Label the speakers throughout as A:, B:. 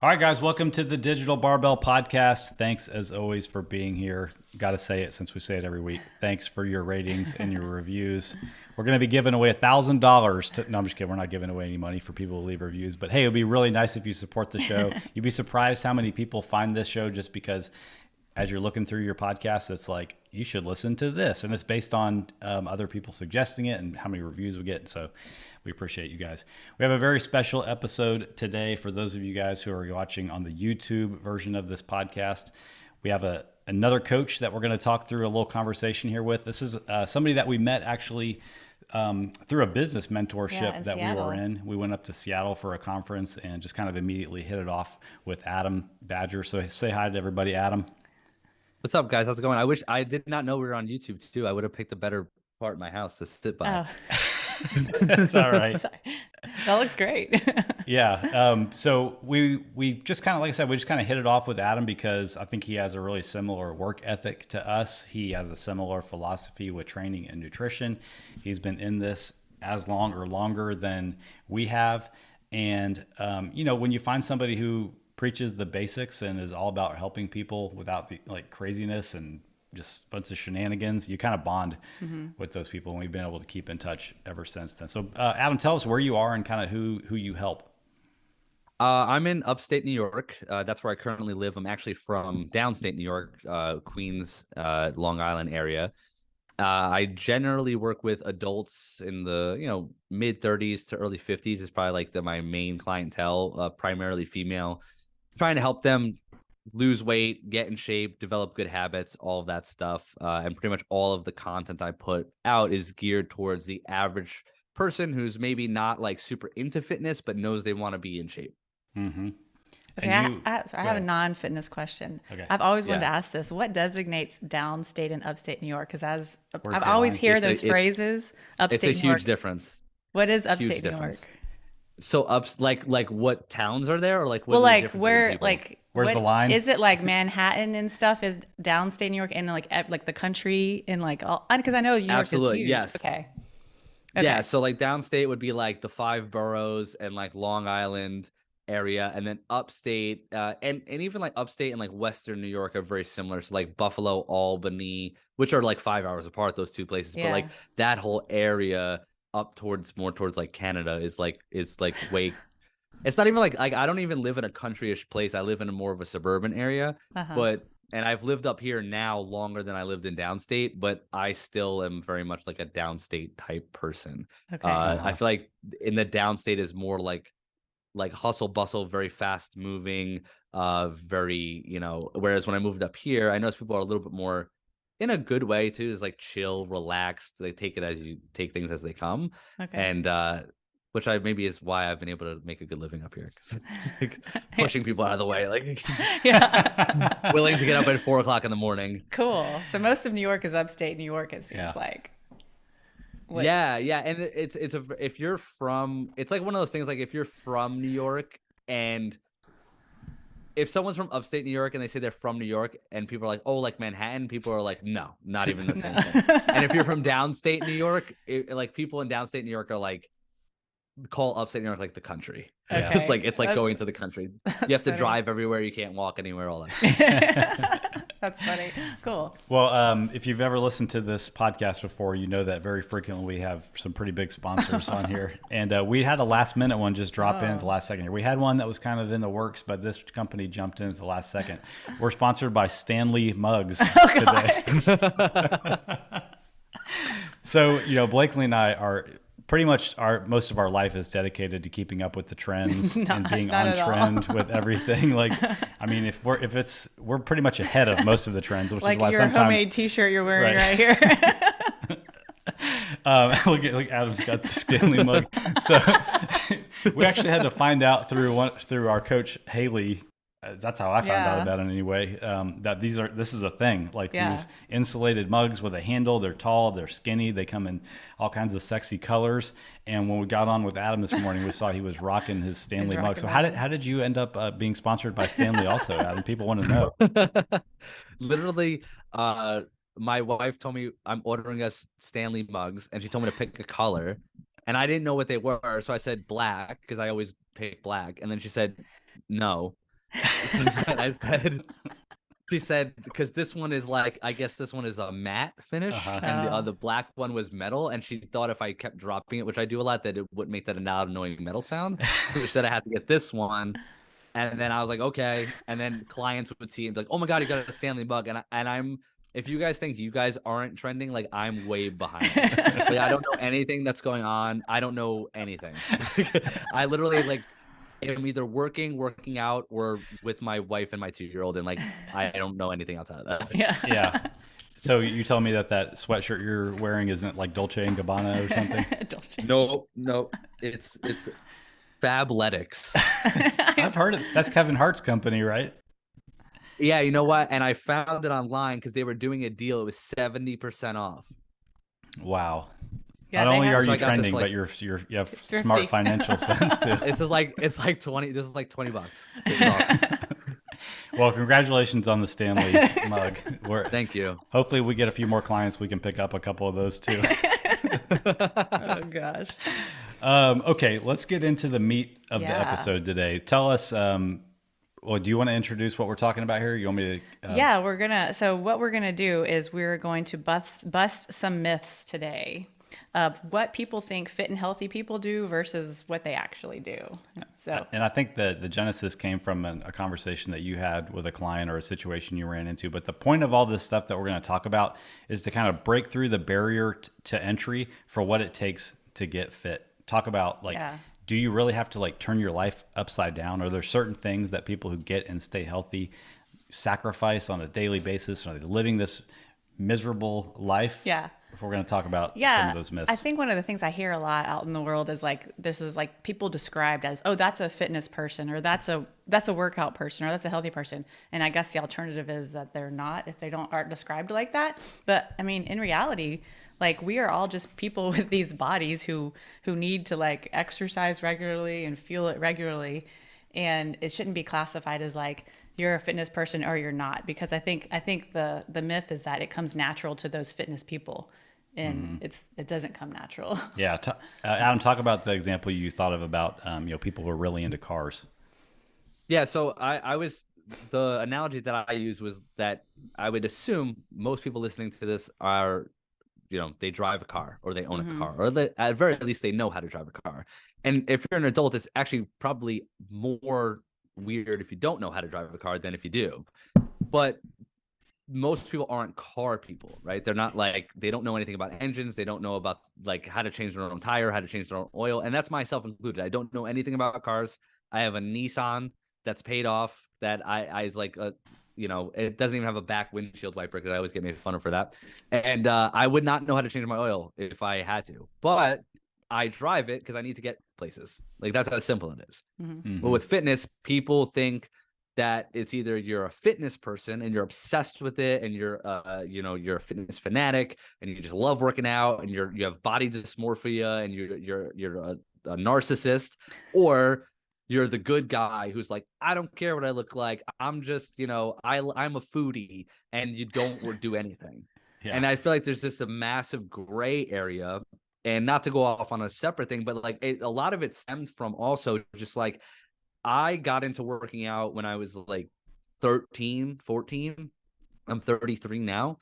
A: All right, guys, welcome to the Digital Barbell Podcast. Thanks, as always, for being here. Got to say it since we say it every week. Thanks for your ratings and your reviews. We're going to be giving away $1,000 to. No, I'm just kidding. We're not giving away any money for people to leave reviews. But hey, it would be really nice if you support the show. You'd be surprised how many people find this show just because as you're looking through your podcast, it's like, you should listen to this. And it's based on other people suggesting it and how many reviews we get. So we appreciate you guys. We have a very special episode today for those of you guys who are watching on the YouTube version of this podcast. We have another coach that we're going to talk through a little conversation here with. This is somebody that we met actually through a business mentorship that we were in. We went up to Seattle for a conference and just kind of immediately hit it off with Adam Badger. So say hi to everybody, Adam.
B: What's up, guys? How's it going? I did not know we were on YouTube too. I would have picked a better part of my house to sit by.
A: That's all right.
C: That looks great.
A: Yeah. So we just kind of, like I said, we just kind of hit it off with Adam because I think he has a really similar work ethic to us. He has a similar philosophy with training and nutrition. He's been in this as long or longer than we have. And, when you find somebody who preaches the basics and is all about helping people without the like craziness and just a bunch of shenanigans, you kind of bond with those people, and we've been able to keep in touch ever since then. So Adam, tell us where you are and kind of who you help.
B: I'm in upstate New York. That's where I currently live. I'm actually from downstate New York, Queens, Long Island area. I generally work with adults in the mid 30s to early 50s is probably like my main clientele, primarily female, trying to help them lose weight, get in shape, develop good habits, all of that stuff. And pretty much all of the content I put out is geared towards the average person who's maybe not like super into fitness, but knows they want to be in shape.
A: Mm-hmm.
C: Okay, I have a non-fitness question.
A: Okay.
C: I've always wanted to ask this. What designates downstate and upstate New York? Because I've always
B: hear
C: those phrases, upstate
B: It's a
C: New York.
B: huge difference.
C: What is upstate New York?
B: So like what towns are there, or like
C: well, like where, like
A: where's the line?
C: Is it like Manhattan and stuff is downstate New York, and like the country and like all? Because I know New York
B: absolutely
C: is huge.
B: yes.
C: Okay.
B: Yeah, so like downstate would be like the five boroughs and like Long Island area, and then upstate and even like upstate and like Western New York are very similar. So like Buffalo, Albany, which are like 5 hours apart, those two places, but like that whole area up towards more towards like Canada is like way. It's not even like I don't even live in a countryish place. I live in a more of a suburban area, and I've lived up here now longer than I lived in downstate, but I still am very much like a downstate type person.
C: Okay.
B: I feel like in the downstate is more like hustle bustle, very fast moving, very, whereas when I moved up here, I noticed people are a little bit more in a good way too, is like chill, relaxed. They take it as you take things as they come.
C: Okay.
B: And which maybe is why I've been able to make a good living up here. Like pushing people out of the way, like willing to get up at 4 o'clock in the morning.
C: Cool. So most of New York is upstate New York, it seems like.
B: Yeah, and if you're from, it's like one of those things, like if you're from New York, and if someone's from upstate New York and they say they're from New York and people are like, oh, like Manhattan, people are like, no, not even the same thing. And if you're from downstate New York, like people in downstate New York are like, call upstate New York like the country.
C: Okay.
B: It's like going to the country. You have to drive everywhere, you can't walk anywhere, all
C: that. That's funny. Cool.
A: Well, if you've ever listened to this podcast before, you know that very frequently we have some pretty big sponsors on here. And we had a last minute one just drop in at the last second here. We had one that was kind of in the works, but this company jumped in at the last second. We're sponsored by Stanley Mugs today. So, Blakely and I are pretty much most of our life is dedicated to keeping up with the trends and being on trend with everything. Like, I mean, we're pretty much ahead of most of the trends, which
C: like
A: is why
C: your
A: sometimes
C: homemade T-shirt you're wearing right here.
A: Look, Adam's got the Stanley mug. So we actually had to find out through our coach Haley. That's how I found out about it anyway. That this is a thing. Like these insulated mugs with a handle. They're tall. They're skinny. They come in all kinds of sexy colors. And when we got on with Adam this morning, we saw he was rocking his Stanley mug. So how did you end up being sponsored by Stanley also, Adam? People want to know.
B: Literally, my wife told me I'm ordering us Stanley mugs, and she told me to pick a color, and I didn't know what they were, so I said black because I always pick black, and then she said no. So then I said, she said, because this one is like, I guess this one is a matte finish,
A: Uh-huh.
B: and the
C: Oh.
B: other black one was metal. And she thought if I kept dropping it, which I do a lot, that it would make that a loud, annoying metal sound. So she said I had to get this one. And then I was like, okay. And then clients would see it and be like, oh my God, you got a Stanley mug. And if you guys think you guys aren't trending, like I'm way behind. Like I don't know anything that's going on. I don't know anything. I literally like am either working out, or with my wife and my 2-year-old, and like I don't know anything outside of that.
C: Yeah.
A: Yeah. So you tell me that sweatshirt you're wearing isn't like Dolce and Gabbana or something?
C: Dolce.
B: No, it's Fabletics.
A: I've heard it. That's Kevin Hart's company, right?
B: Yeah, you know what? And I found it online because they were doing a deal. It was 70% off.
A: Wow.
C: Yeah,
A: Not
C: they
A: only
C: have-
A: are
B: So
A: you
B: I got this,
A: trending,
B: like-
A: but you have
C: Thrifty.
A: smart financial sense too.
B: It's like 20. This is like $20. It was awesome.
A: Well, congratulations on the Stanley mug.
B: Thank you.
A: Hopefully we get a few more clients. We can pick up a couple of those too.
C: Oh gosh.
A: Okay, let's get into the meat of the
C: Yeah.
A: episode today. Tell us, well, do you want to introduce what we're talking about here? You want me to?
C: Yeah, so what we're gonna do is we're going to bust some myths today of what people think fit and healthy people do versus what they actually do. So
A: And I think the genesis came from a conversation that you had with a client or a situation you ran into. But the point of all this stuff that we're going to talk about is to kind of break through the barrier to entry for what it takes to get fit. Talk about like,
C: Yeah.
A: do you really have to like turn your life upside down? Are there certain things that people who get and stay healthy sacrifice on a daily basis? Are they living this miserable life?
C: yeah.
A: If we're going to talk about
C: Yeah,
A: some of those myths.
C: I think one of the things I hear a lot out in the world is like this is like people described as, oh, that's a fitness person, or that's a workout person, or that's a healthy person. And I guess the alternative is that they're not, if they aren't described like that. But I mean, in reality, like we are all just people with these bodies who need to like exercise regularly and fuel it regularly, and it shouldn't be classified as like you're a fitness person or you're not, because I think the myth is that it comes natural to those fitness people, and it doesn't come natural.
A: Yeah, Adam, talk about the example you thought of about people who are really into cars.
B: Yeah, so I was, the analogy that I used was that I would assume most people listening to this are, they drive a car, or they own a car, or they, at very least they know how to drive a car. And if you're an adult, it's actually probably more weird if you don't know how to drive a car than if you do. But most people aren't car people, right? They're not like, they don't know anything about engines. They don't know about like how to change their own tire, how to change their own oil. And that's myself included. I don't know anything about cars. I have a Nissan that's paid off that I is like it doesn't even have a back windshield wiper, because I always get made fun of for that. And I would not know how to change my oil if I had to, but I drive it because I need to get places. Like that's how simple it is.
A: Mhm.
B: But with fitness, people think that it's either you're a fitness person and you're obsessed with it, and you're you're a fitness fanatic and you just love working out, and you have body dysmorphia, and you're a narcissist, or you're the good guy who's like, I don't care what I look like, I'm just I'm a foodie, and you don't do anything.
A: Yeah.
B: And I feel like there's just a massive gray area. And not to go off on a separate thing, but like a lot of it stemmed from also just like, I got into working out when I was like 13, 14. I'm 33 now.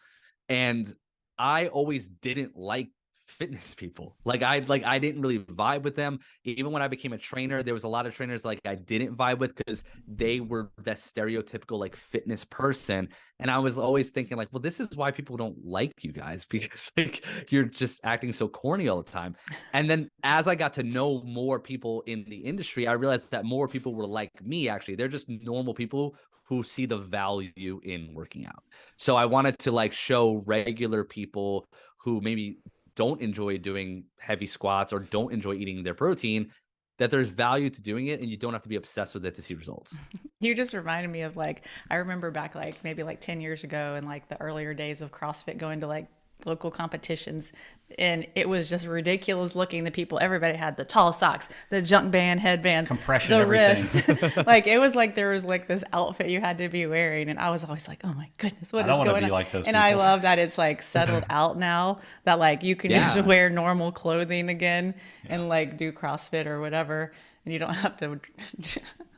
B: And I always didn't like fitness people. Like I didn't really vibe with them. Even when I became a trainer, there was a lot of trainers like I didn't vibe with, because they were that stereotypical like fitness person. And I was always thinking like, well, this is why people don't like you guys, because like you're just acting so corny all the time. And then as I got to know more people in the industry, I realized that more people were like me. Actually, they're just normal people who see the value in working out. So I wanted to like show regular people who maybe don't enjoy doing heavy squats or don't enjoy eating their protein, that there's value to doing it, and you don't have to be obsessed with it to see results.
C: You just reminded me of like, I remember back like maybe like 10 years ago, and like the earlier days of CrossFit, going to like local competitions, and it was just ridiculous looking. The people, everybody had the tall socks, the junk band headbands,
A: Compression,
C: the
A: everything.
C: wrist. Like it was like there was like this outfit you had to be wearing, and I was always like, oh my goodness, what
A: I don't
C: is
A: wanna
C: going
A: be
C: on?
A: like those
C: and I
A: people.
C: love that it's like settled out now, that like you can
B: Yeah.
C: just wear normal clothing again and like do CrossFit or whatever, and you don't have to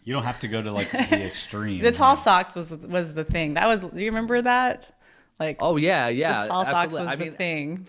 A: You don't have to go to like the extreme.
C: The tall socks was the thing. That was. Do you remember that? Like,
B: Oh yeah, yeah,
C: the tall socks
B: absolutely.
C: was
B: I
C: the
B: mean,
C: thing.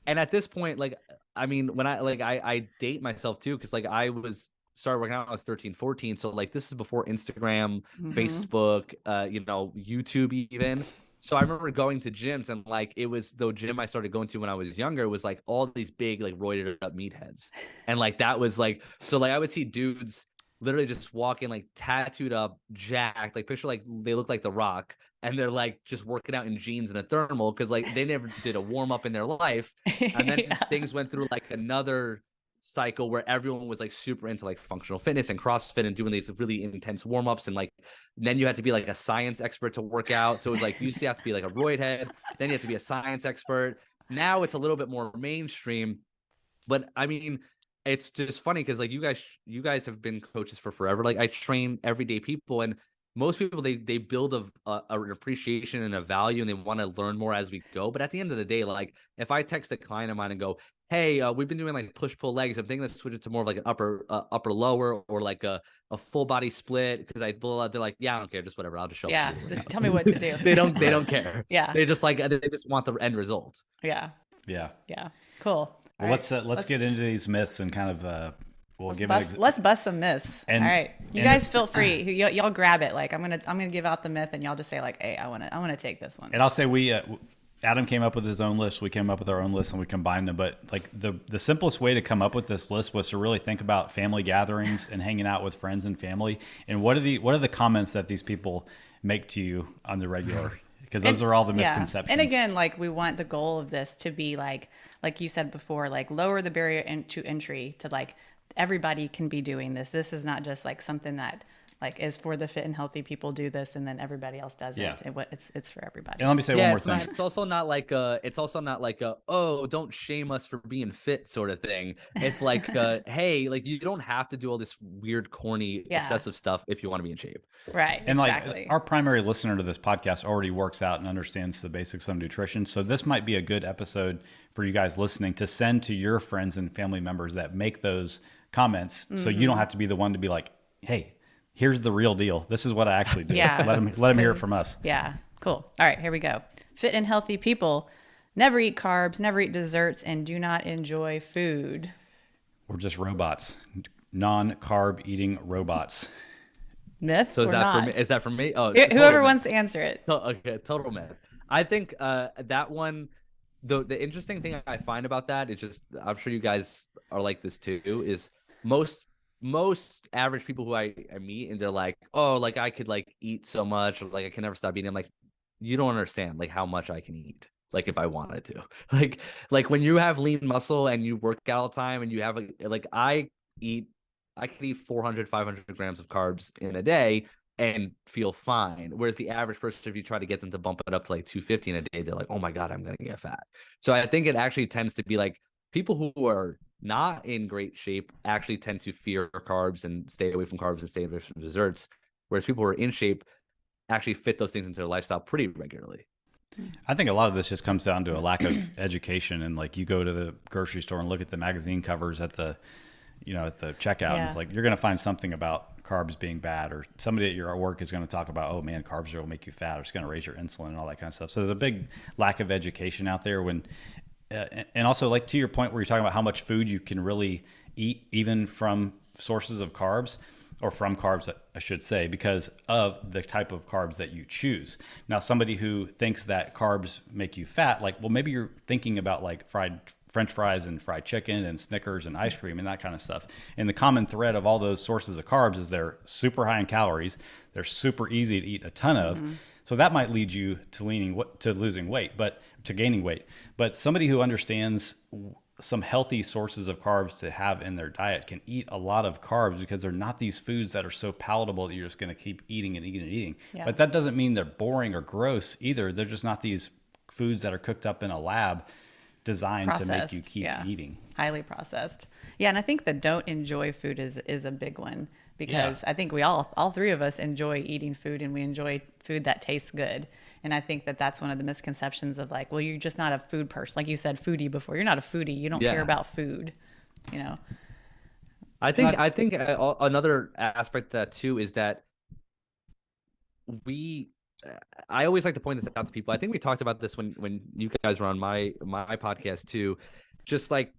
B: and at this point, like, I mean, when I date myself too, because like I was started working out when I was 13, 14. So like this is before Instagram, Facebook, YouTube even. So I remember going to gyms, and like it was the gym I started going to when I was younger was like all these big like roided up meatheads. And like that was like, so like I would see dudes literally just walking like tattooed up, jacked, like picture like they look like The Rock, and they're like just working out in jeans and a thermal because like they never did a warm up in their life. And then things went through like another cycle where everyone was like super into like functional fitness and CrossFit and doing these really intense warm-ups, and like then you had to be like a science expert to work out. So it was like you used to have to be like a roid head, then you have to be a science expert. Now it's a little bit more mainstream, but I mean it's just funny because like you guys have been coaches for forever. Like I train everyday people, and most people they build an appreciation and a value, and they want to learn more as we go. But at the end of the day, like if I text a client of mine and go, hey, we've been doing like push pull legs, I'm thinking let's switch it to more of like an upper lower, or like a full body split, because they're like, yeah, I don't care, just whatever, I'll just show
C: Yeah,
B: up to you.
C: just tell me what to do.
B: they don't care.
C: Yeah.
B: They just want the end result.
C: Yeah.
A: Yeah.
C: Yeah. Cool.
A: Well, let's get into these myths and kind of we'll give
C: let's bust some myths.
A: And,
C: all right, you guys feel free. Y'all grab it. Like I'm gonna give out the myth, and y'all just say like, hey, I wanna take this one.
A: And I'll say Adam came up with his own list. We came up with our own list, and we combined them. But like the simplest way to come up with this list was to really think about family gatherings and hanging out with friends and family, and what are the comments that these people make to you on the regular. Because those are all the misconceptions.
C: And again, like we want the goal of this to be like you said before, like lower the barrier to entry to like everybody can be doing this. This is not just like something that like is for the fit and healthy people do this and then everybody else does it. It's for everybody.
A: And let me say one more thing.
B: It's also not like oh, don't shame us for being fit sort of thing. It's like hey, like you don't have to do all this weird, corny, excessive stuff if you want to be in shape.
C: Right.
A: And
C: exactly.
A: like our primary listener to this podcast already works out and understands the basics of nutrition. So this might be a good episode for you guys listening to send to your friends and family members that make those comments. So you don't have to be the one to be like, hey, here's the real deal. This is what I actually do.
C: Yeah.
A: Let them hear it from us.
C: Yeah. Cool. All right, here we go. Fit and healthy people never eat carbs, never eat desserts, and do not enjoy food.
A: We're just robots, non-carb eating robots.
C: Myth
B: So
C: or not?
B: for me? Is that for me? Oh,
C: Whoever wants to answer it.
B: Okay, total myth. I think that one. The interesting thing I find about that is just, I'm sure you guys are like this too, is most average people who I meet, and they're like, oh, like I could like eat so much, or like I can never stop eating. I'm like, you don't understand like how much I can eat, like if I wanted to. Like when you have lean muscle and you work out all the time, and you have like I could eat 400, 500 grams of carbs in a day and feel fine. Whereas the average person, if you try to get them to bump it up to like 250 in a day, they're like, oh my God, I'm going to get fat. So I think it actually tends to be like people who are not in great shape actually tend to fear carbs and stay away from carbs and stay away from desserts. Whereas people who are in shape actually fit those things into their lifestyle pretty regularly.
A: I think a lot of this just comes down to a lack of education. And like you go to the grocery store and look at the magazine covers at the checkout, and it's like you're going to find something about carbs being bad, or somebody at your work is going to talk about, oh man, carbs will make you fat, or it's going to raise your insulin and all that kind of stuff. So there's a big lack of education out there and also like to your point where you're talking about how much food you can really eat, even from sources of carbs, or from carbs, I should say, because of the type of carbs that you choose. Now, somebody who thinks that carbs make you fat, like, well, maybe you're thinking about like French fries and fried chicken and Snickers and ice cream and that kind of stuff. And the common thread of all those sources of carbs is they're super high in calories. They're super easy to eat a ton of. So that might lead you to losing weight, to gaining weight. But somebody who understands some healthy sources of carbs to have in their diet can eat a lot of carbs, because they're not these foods that are so palatable that you're just going to keep eating and eating and eating. Yeah. But that doesn't mean they're boring or gross either. They're just not these foods that are cooked up in a lab designed to make you keep eating.
C: Highly processed. Yeah, and I think the don't enjoy food is a big one, because I think we all three of us enjoy eating food, and we enjoy food that tastes good. And I think that's one of the misconceptions of like, well, you're just not a food person. Like you said, foodie before. You're not a foodie. You don't care about food,
B: I think another aspect of that too is that we I always like to point this out to people. I think we talked about this when you guys were on my podcast too. Just like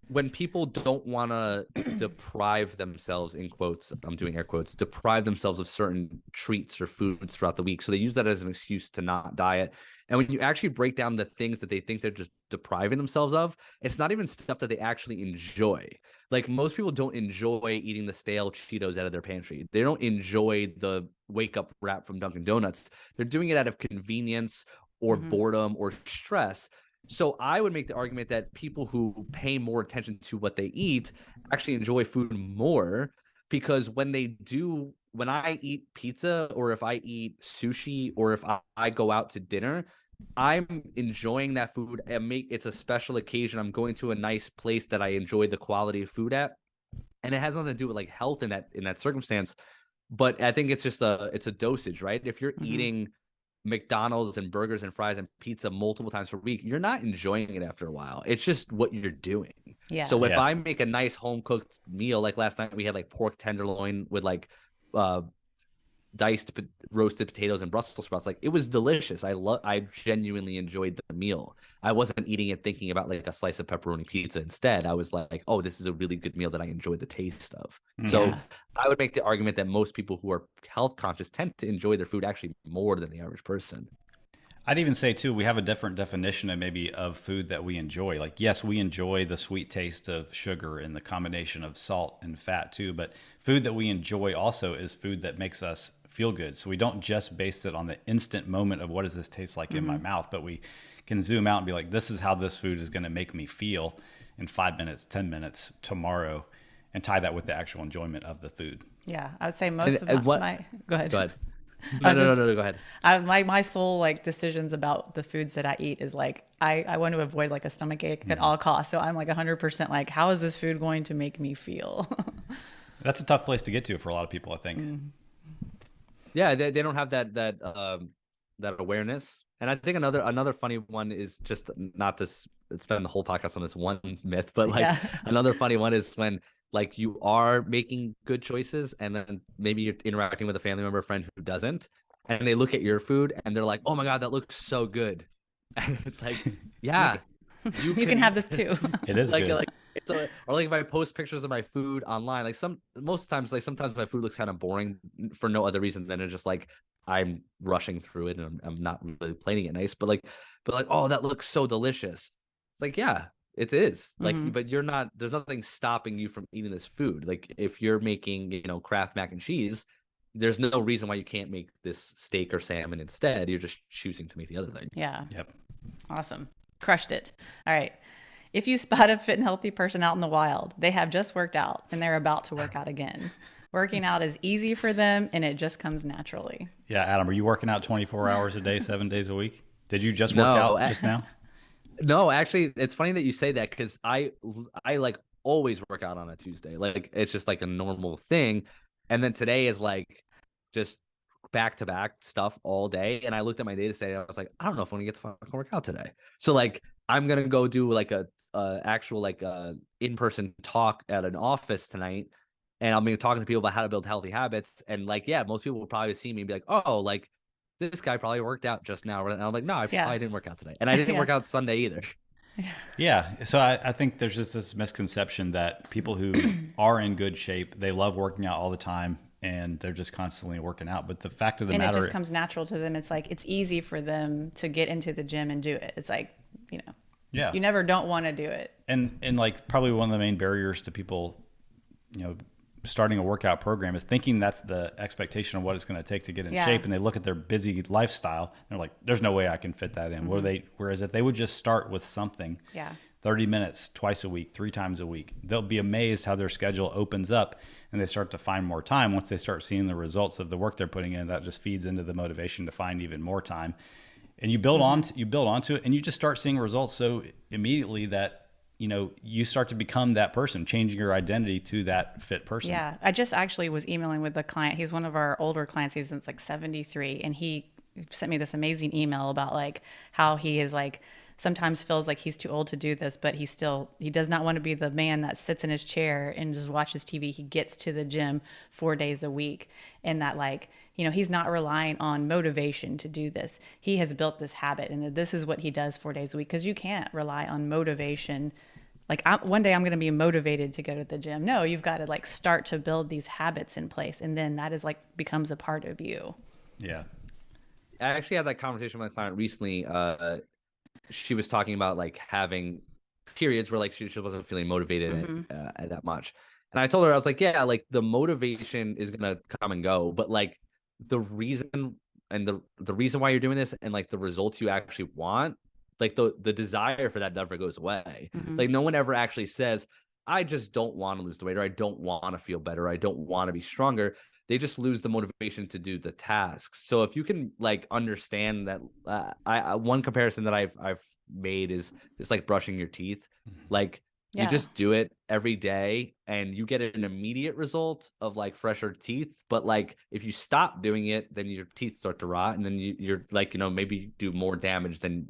B: when people don't want to deprive themselves, in quotes, I'm doing air quotes, deprive themselves of certain treats or foods throughout the week. So they use that as an excuse to not diet. And when you actually break down the things that they think they're just depriving themselves of, it's not even stuff that they actually enjoy. Like most people don't enjoy eating the stale Cheetos out of their pantry. They don't enjoy the wake up wrap from Dunkin' Donuts. They're doing it out of convenience or boredom or stress. So I would make the argument that people who pay more attention to what they eat actually enjoy food more, because when I eat pizza, or if I eat sushi, or if I go out to dinner, I'm enjoying that food and it's a special occasion. I'm going to a nice place that I enjoy the quality of food at. And it has nothing to do with like health in that circumstance. But I think it's just it's a dosage, right? If you're eating McDonald's and burgers and fries and pizza multiple times per week, you're not enjoying it after a while. It's just what you're doing.
C: Yeah.
B: So if I make a nice home cooked meal, like last night we had like pork tenderloin with like diced roasted potatoes and Brussels sprouts, like it was delicious. I genuinely enjoyed the meal. I wasn't eating it thinking about like a slice of pepperoni pizza. Instead, I was like, oh, this is a really good meal that I enjoy the taste of. So I would make the argument that most people who are health conscious tend to enjoy their food actually more than the average person.
A: I'd even say too, we have a different definition of food that we enjoy. Like, yes, we enjoy the sweet taste of sugar and the combination of salt and fat too, but food that we enjoy also is food that makes us feel good. So we don't just base it on the instant moment of what does this taste like in my mouth, but we can zoom out and be like, this is how this food is going to make me feel in 5 minutes, 10 minutes, tomorrow, and tie that with the actual enjoyment of the food.
C: Yeah, I would say most of my go ahead.
B: Go ahead. No, go ahead.
C: My sole like decisions about the foods that I eat is like I want to avoid like a stomach ache at all costs. So I'm like 100% like, how is this food going to make me feel?
A: That's a tough place to get to for a lot of people, I think.
B: Yeah, they don't have that awareness. And I think another funny one is, just not to spend the whole podcast on this one myth, but like another funny one is when like you are making good choices and then maybe you're interacting with a family member or friend who doesn't, and they look at your food and they're like, oh my God, that looks so good. And it's like, yeah,
C: you can have this too.
A: It is
B: like,
A: good.
B: Or like if I post pictures of my food online, like sometimes my food looks kind of boring for no other reason than it's just like I'm rushing through it and I'm not really plating it nice, but like, oh, that looks so delicious. It's like, yeah, it is. Like, but there's nothing stopping you from eating this food. Like if you're making, Kraft mac and cheese, there's no reason why you can't make this steak or salmon instead. You're just choosing to make the other thing.
C: Yeah.
A: Yep.
C: Awesome. Crushed it. All right. If you spot a fit and healthy person out in the wild, they have just worked out and they're about to work out again. Working out is easy for them and it just comes naturally.
A: Yeah, Adam, are you working out 24 hours a day, 7 days a week? Did you just work out just now?
B: No, actually, it's funny that you say that, because I like always work out on a Tuesday. Like it's just like a normal thing. And then today is like just back-to-back stuff all day. And I looked at my day today and I was like, I don't know if I'm gonna get to fucking work out today. So like I'm gonna go do like a actual like in-person talk at an office tonight, and I'll be talking to people about how to build healthy habits. And like, yeah, most people will probably see me and be like, oh, like this guy probably worked out just now. And I'm like, no, I probably didn't work out today, and I didn't work out Sunday either.
A: Yeah. So I think there's just this misconception that people who are in good shape, they love working out all the time and they're just constantly working out. But the fact of the matter,
C: it just comes natural to them. It's like, it's easy for them to get into the gym and do it. It's like,
A: yeah,
C: you never don't want to do it.
A: And like probably one of the main barriers to people, starting a workout program is thinking that's the expectation of what it's going to take to get in shape. And they look at their busy lifestyle and they're like, there's no way I can fit that in. Whereas if they would just start with something, 30 minutes twice a week, 3 times a week, they'll be amazed how their schedule opens up and they start to find more time. Once they start seeing the results of the work they're putting in, that just feeds into the motivation to find even more time. And you build onto it, and you just start seeing results so immediately that you start to become that person, changing your identity to that fit person.
C: Yeah. I just actually was emailing with a client. He's one of our older clients. He's like 73. And he sent me this amazing email about like how he is like sometimes feels like he's too old to do this, but he does not want to be the man that sits in his chair and just watches TV. He gets to the gym 4 days a week, and that, like, he's not relying on motivation to do this. He has built this habit, and this is what he does 4 days a week, because you can't rely on motivation. Like, one day I'm going to be motivated to go to the gym. No, you've got to like start to build these habits in place, and then that is like becomes a part of you.
A: Yeah.
B: I actually had that conversation with my client recently. She was talking about like having periods where like she wasn't feeling motivated that much. And I told her, I was like, yeah, like the motivation is going to come and go, but like the reason and the reason why you're doing this and like the results you actually want, like the desire for that never goes away. Like no one ever actually says, I just don't want to lose the weight, or I don't want to feel better, or I don't want to be stronger. They just lose the motivation to do the tasks. So if you can like understand that, one comparison that I've made is it's like brushing your teeth. Like you just do it every day and you get an immediate result of like fresher teeth. But like if you stop doing it, then your teeth start to rot, and then you're like, maybe do more damage than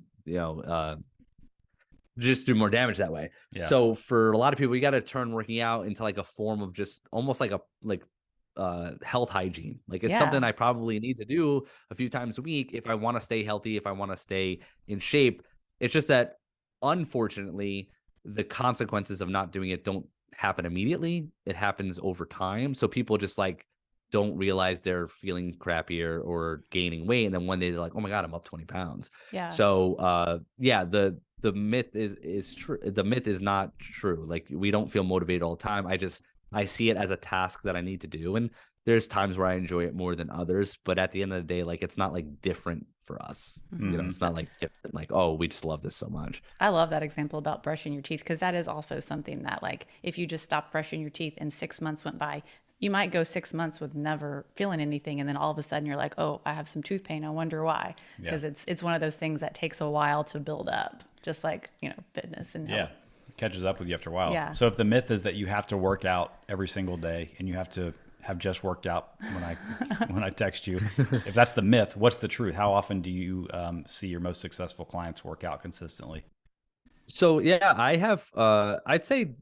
B: just do more damage that way. Yeah. So for a lot of people, you got to turn working out into like a form of just almost like health hygiene. Like it's something I probably need to do a few times a week if I want to stay healthy, if I want to stay in shape. It's just that unfortunately the consequences of not doing it don't happen immediately. It happens over time. So people just like don't realize they're feeling crappier or gaining weight, and then one day they're like, oh my God, I'm up 20 pounds. Yeah. So the myth is true. The myth is not true. Like we don't feel motivated all the time. I see it as a task that I need to do, and there's times where I enjoy it more than others, but at the end of the day, like it's not like different for us. It's not like different, like, oh, we just love this so much.
C: I love that example about brushing your teeth, because that is also something that, like, if you just stop brushing your teeth and 6 months went by, you might go 6 months with never feeling anything, and then all of a sudden you're like, oh, I have some tooth pain. I wonder why. Because it's one of those things that takes a while to build up, just like fitness and health.
A: It catches up with you after a while.
C: Yeah.
A: So if the myth is that you have to work out every single day and you have to have just worked out when I text you, if that's the myth, what's the truth? How often do you see your most successful clients work out consistently?
B: So I have I'd say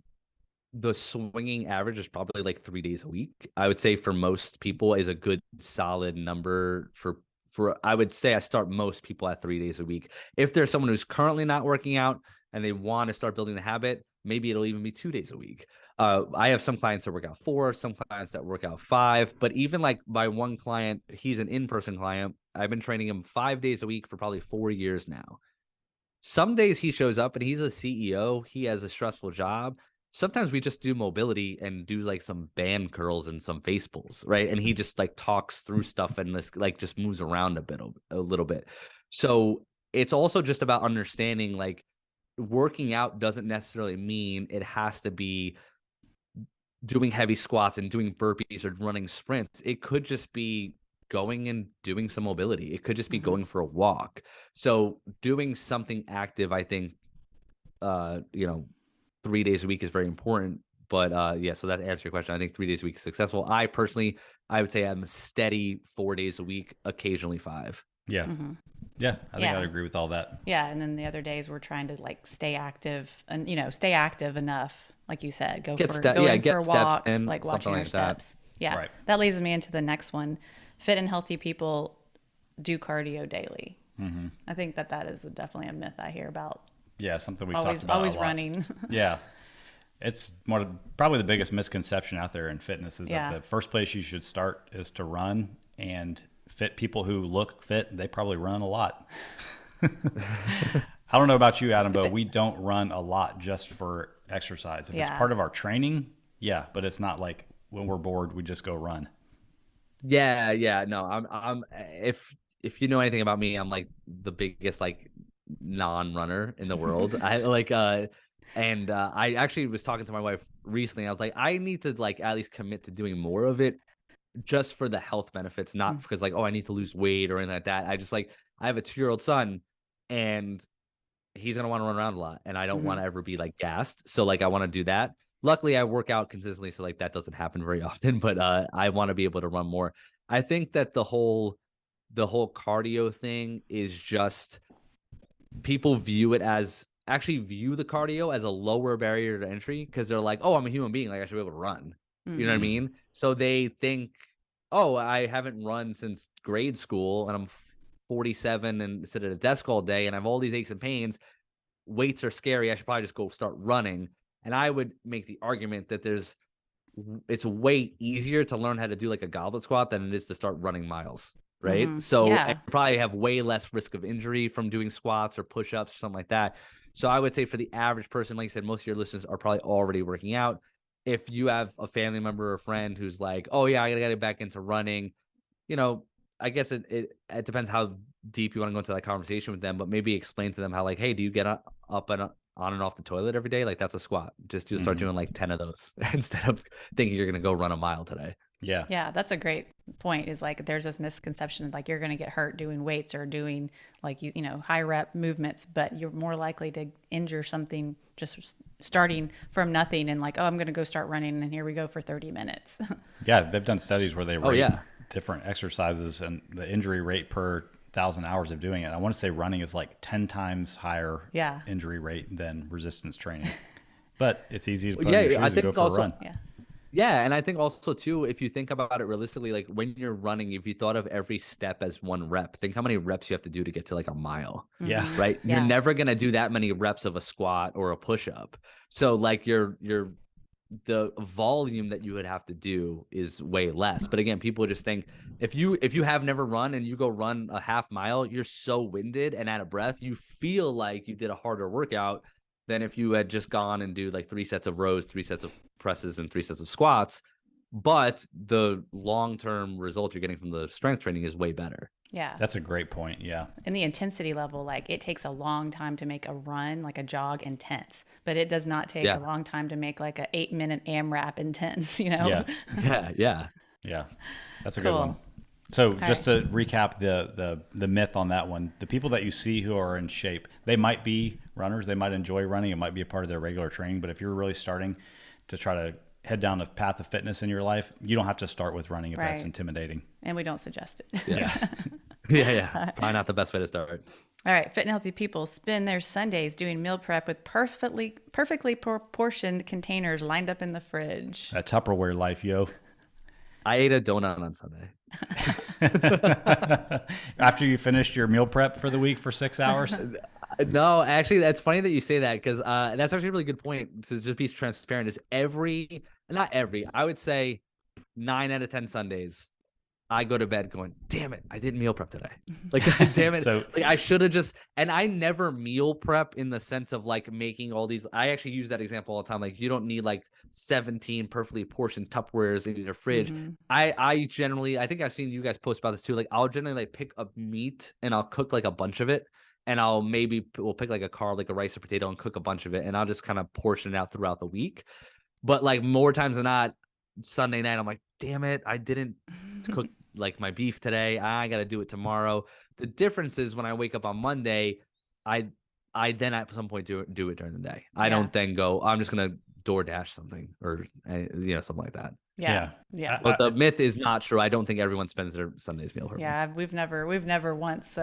B: the swinging average is probably like 3 days a week. I would say for most people is a good solid number for I would say I start most people at 3 days a week. If there's someone who's currently not working out and they want to start building the habit, maybe it'll even be 2 days a week. I have some clients that work out 4, some clients that work out 5, but even like my one client, he's an in-person client. I've been training him 5 days a week for probably 4 years now. Some days he shows up and he's a CEO. He has a stressful job. Sometimes we just do mobility and do like some band curls and some face pulls, right? And he just like talks through stuff and like just moves around a little bit. So it's also just about understanding like working out doesn't necessarily mean it has to be doing heavy squats and doing burpees or running sprints. It could just be going and doing some mobility. It could just be going for a walk. So doing something active, I think, 3 days a week is very important. But so that answers your question. I think 3 days a week is successful. I personally, I would say I'm steady 4 days a week, occasionally 5.
A: Yeah. Yeah. I think I'd agree with all that.
C: Yeah. And then the other days we're trying to like stay active and, stay active enough. Like you said, go for walks, like watching your steps. Yeah. Right. That leads me into the next one. Fit and healthy people do cardio daily. I think that is definitely a myth I hear about.
A: Yeah. Something we talked about
C: always
A: a lot.
C: Running.
A: Yeah. It's probably the biggest misconception out there in fitness is that the first place you should start is to run, and fit people who look fit, they probably run a lot. I don't know about you, Adam, but we don't run a lot just for exercise. If it's part of our training, but it's not like when we're bored, we just go run.
B: Yeah. No, I'm if you know anything about me, I'm like the biggest like non-runner in the world. I actually was talking to my wife recently. I was like, I need to like at least commit to doing more of it just for the health benefits, not because like, oh, I need to lose weight or anything like that. I just like, I have a 2-year-old son and he's going to want to run around a lot and I don't want to ever be like gassed. So like, I want to do that. Luckily I work out consistently. So like that doesn't happen very often, but I want to be able to run more. I think that the whole cardio thing is just people actually view the cardio as a lower barrier to entry because they're like, oh, I'm a human being, like I should be able to run. You know what I mean? So they think, oh, I haven't run since grade school and I'm 47 and sit at a desk all day and I have all these aches and pains. Weights are scary. I should probably just go start running. And I would make the argument that it's way easier to learn how to do like a goblet squat than it is to start running miles. Right. So
C: Yeah.
B: I probably have way less risk of injury from doing squats or push-ups or something like that. So I would say for the average person, like you said, most of your listeners are probably already working out. If you have a family member or a friend who's like, oh yeah, I gotta get back into running, I guess it depends how deep you want to go into that conversation with them, but maybe explain to them how like, hey, do you get up and on and off the toilet every day? Like that's a squat. Just start doing like 10 of those instead of thinking you're gonna go run a mile today.
A: Yeah.
C: Yeah, that's a great point. Is like there's this misconception like you're going to get hurt doing weights or doing like high rep movements, but you're more likely to injure something just starting from nothing and like, oh, I'm going to go start running and here we go for 30 minutes.
A: Yeah, they've done studies where they rate
B: yeah.
A: different exercises and the injury rate per 1,000 hours of doing it. I want to say running is like 10 times higher injury rate than resistance training. But it's easy to put on your shoes and go for a run.
B: Yeah, and I think also too, if you think about it realistically, like when you're running, if you thought of every step as one rep, think how many reps you have to do to get to like a mile.
A: Yeah.
B: Right.
C: Yeah.
B: You're never gonna do that many reps of a squat or a push-up. So like the volume that you would have to do is way less. But again, people just think if you have never run and you go run a half mile, you're so winded and out of breath, you feel like you did a harder workout than if you had just gone and do like 3 sets of rows, 3 sets of presses, and 3 sets of squats. But the long-term result you're getting from the strength training is way better.
C: Yeah.
A: That's a great point. Yeah.
C: And the intensity level, like it takes a long time to make a run, like a jog intense, but it does not take a long time to make like an 8-minute AMRAP intense,
A: Yeah.
B: Yeah.
A: That's a good one. So just to recap the myth on that one, the people that you see who are in shape, they might be runners. They might enjoy running. It might be a part of their regular training. But if you're really starting to try to head down a path of fitness in your life, you don't have to start with running if that's intimidating.
C: And we don't suggest it.
B: Yeah. Yeah. Probably not the best way to start.
C: All right. Fit and healthy people spend their Sundays doing meal prep with perfectly proportioned containers lined up in the fridge.
A: That Tupperware life, yo.
B: I ate a donut on Sunday.
A: After you finished your meal prep for the week for 6 hours?
B: No, actually, that's funny that you say that because that's actually a really good point to just be transparent. Is I would say 9 out of 10 Sundays, I go to bed going, damn it, I didn't meal prep today. Like, damn it.
A: So,
B: like, I should have and I never meal prep in the sense of like making all these. I actually use that example all the time. Like, you don't need like 17 perfectly portioned Tupperwares in your fridge. I generally, I think I've seen you guys post about this too. Like, I'll generally like pick up meat and I'll cook like a bunch of it. And we'll pick like a carb, like a rice or potato and cook a bunch of it. And I'll just kind of portion it out throughout the week. But like more times than not, Sunday night, I'm like, damn it, I didn't cook like my beef today. I got to do it tomorrow. The difference is when I wake up on Monday, I then at some point do it during the day. I don't then go, I'm just going to DoorDash something or, something like that.
C: Yeah.
B: But the myth is not true. I don't think everyone spends their Sundays meal prep.
C: Yeah. We've never once